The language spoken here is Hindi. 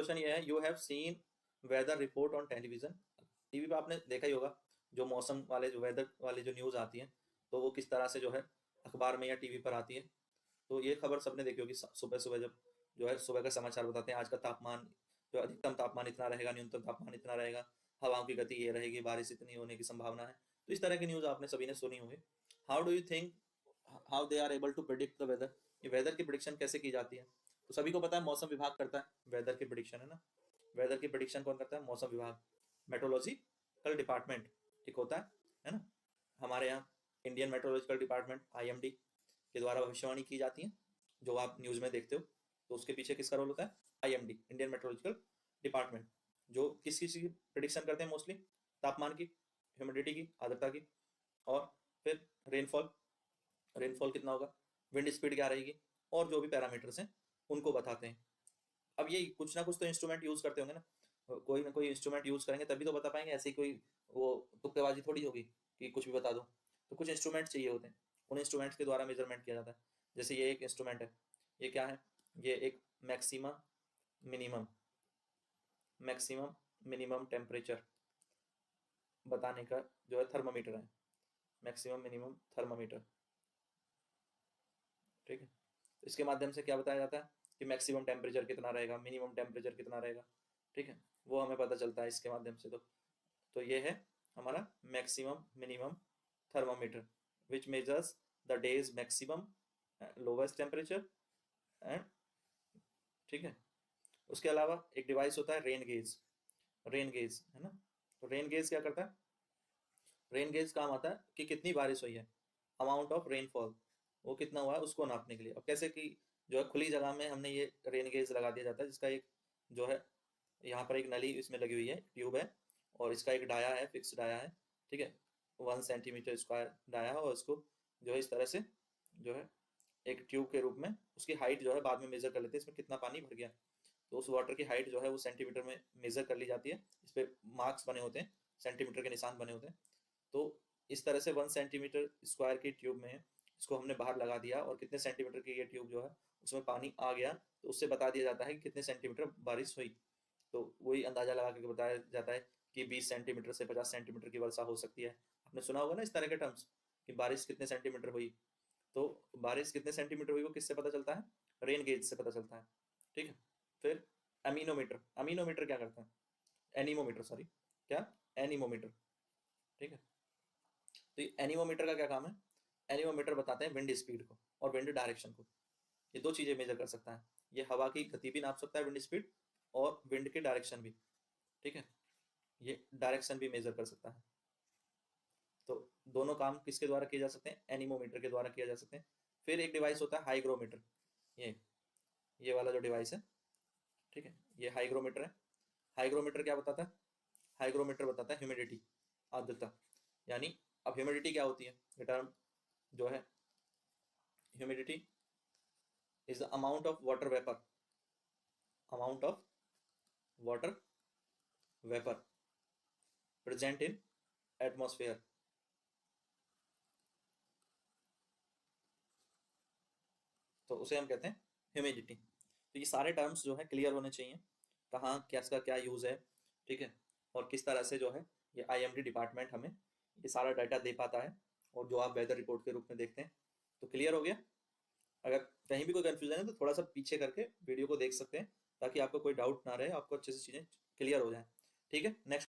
क्वेश्चन ये है, you have seen weather report on television. TV पे आपने देखा ही होगा जो मौसम वाले जो वेदर वाली जो न्यूज़ आती है तो वो किस तरह से जो है अखबार में या टीवी पर आती है। तो ये खबर सबने देखी होगी, सुबह सुबह जब जो है सुबह का समाचार बताते हैं आज का तापमान, जो अधिकतम तापमान इतना रहेगा, न्यूनतम तापमान इतना रहेगा, हवाओं की गति ये रहेगी, बारिश इतनी होने की संभावना है। तो इस तरह की न्यूज़ आपने सभी ने सुनी होगी। How do you think how they are able to predict the weather, ये वेदर की प्रिडिक्शन कैसे की जाती है? तो सभी को पता है मौसम विभाग करता है वेदर की प्रिडिक्शन, है ना। वेदर की प्रिडिक्शन कौन करता है? मौसम विभाग, मेट्रोलॉजिकल डिपार्टमेंट एक होता है ना। हमारे यहाँ इंडियन मेट्रोलॉजिकल डिपार्टमेंट IMD के द्वारा भविष्यवाणी की जाती है, जो आप न्यूज़ में देखते हो। तो उसके पीछे किसका रोल होता है? IMD, इंडियन मेट्रोलॉजिकल डिपार्टमेंट, जो किस चीज़ की प्रिडिक्शन करते हैं? मोस्टली तापमान की, ह्यूमिडिटी की, आर्द्रता की, और फिर रेनफॉल, रेनफॉल कितना होगा, विंड स्पीड क्या रहेगी, और जो भी पैरामीटर्स हैं उनको बताते हैं। अब ये कुछ ना कुछ तो इंस्ट्रूमेंट यूज करते होंगे ना, कोई ना कोई इंस्ट्रूमेंट यूज करेंगे तभी तो बता पाएंगे, ऐसे ही कोई वो तुक्केबाजी थोड़ी होगी कि कुछ भी बता दो। तो कुछ इंस्ट्रूमेंट चाहिए होते हैं, उन इंस्ट्रूमेंट्स के द्वारा मेजरमेंट किया जाता है। जैसे ये एक इंस्ट्रूमेंट है, ये क्या है? ये एक मैक्सिमम मिनिमम टेम्परेचर बताने का जो है थर्मामीटर है, मैक्सिमम मिनिमम थर्मामीटर। ठीक है, तो इसके माध्यम से क्या बताया जाता है कि मैक्सिमम टेम्परेचर कितना रहेगा, मिनिमम टेम्परेचर कितना रहेगा। ठीक है, वो हमें पता चलता है इसके माध्यम से। तो ये है हमारा maximum minimum thermometer which measures the days maximum lowest temperature and, ठीक है। उसके अलावा एक डिवाइस होता है रेन गेज है ना। तो रेन गेज क्या करता है? रेन गेज काम आता है कि कितनी बारिश हुई है, अमाउंट ऑफ रेनफॉल, वो कितना हुआ है उसको नापने के लिए। अब कैसे कि जो है खुली जगह में हमने ये रेन गेज लगा दिया जाता है, जिसका एक जो है यहाँ पर एक नली इसमें लगी हुई है, ट्यूब है, और इसका एक डाया है, फिक्स डाया है। ठीक है, 1 सेंटीमीटर स्क्वायर डाया है, और इसको जो है इस तरह से जो है एक ट्यूब के रूप में उसकी हाइट जो है बाद में मेजर कर लेते हैं, इसमें कितना पानी भर गया। तो उस वाटर की हाइट जो है वो सेंटीमीटर में मेजर कर ली जाती है, इस पर मार्क्स बने होते हैं, सेंटीमीटर के निशान बने होते हैं। तो इस तरह से 1 सेंटीमीटर स्क्वायर की ट्यूब में इसको हमने बाहर लगा दिया, और कितने सेंटीमीटर की ये ट्यूब जो है उसमें पानी आ गया, तो उससे बता दिया जाता है कि कितने सेंटीमीटर बारिश हुई। तो वही अंदाजा लगा के बताया जाता है कि 20 सेंटीमीटर से 50 सेंटीमीटर की वर्षा हो सकती है। आपने सुना होगा ना इस तरह के टर्म्स कि बारिश कितने सेंटीमीटर हुई। तो बारिश कितने सेंटीमीटर हुई वो किससे पता चलता है? रेन गेज से पता चलता है। ठीक है, फिर अमीनोमीटर, अमीनोमीटर क्या करता है? एनीमोमीटर, सॉरी, क्या? एनीमोमीटर। ठीक है, तो ये एनीमोमीटर का क्या काम है? एनीमोमीटर बताते हैं विंड स्पीड को और विंड डायरेक्शन को, ये दो चीजें मेजर कर सकता है। ये हवा की गति भी नाप सकता है, विंड स्पीड, और विंड की डायरेक्शन भी। ठीक है, ये डायरेक्शन भी मेजर कर सकता है। तो दोनों काम किसके द्वारा किए जा सकते हैं? एनीमोमीटर के द्वारा किया जा सकते हैं। फिर एक डिवाइस होता है हाइग्रोमीटर, ये वाला जो डिवाइस है, ठीक है, ये हाइग्रोमीटर है। हाइग्रोमीटर क्या बताता है? हाइग्रोमीटर बताता है ह्यूमिडिटी, आर्द्रता। यानी अब ह्यूमिडिटी क्या होती है? ये टर्म जो है, humidity is the amount of water vapour, amount of water vapour present in atmosphere. तो उसे हम कहते हैं ह्यूमिडिटी। तो ये सारे टर्म्स जो है क्लियर होने चाहिए, कहाँ क्या इसका क्या यूज है। ठीक है, और किस तरह से जो है ये IMD डिपार्टमेंट हमें ये सारा डाटा दे पाता है, और जो आप वेदर रिपोर्ट के रूप में देखते हैं। तो क्लियर हो गया? अगर कहीं भी कोई कंफ्यूजन है तो थोड़ा सा पीछे करके वीडियो को देख सकते हैं, ताकि आपको कोई डाउट ना रहे, आपको अच्छे से चीजें क्लियर हो जाए। ठीक है, नेक्स्ट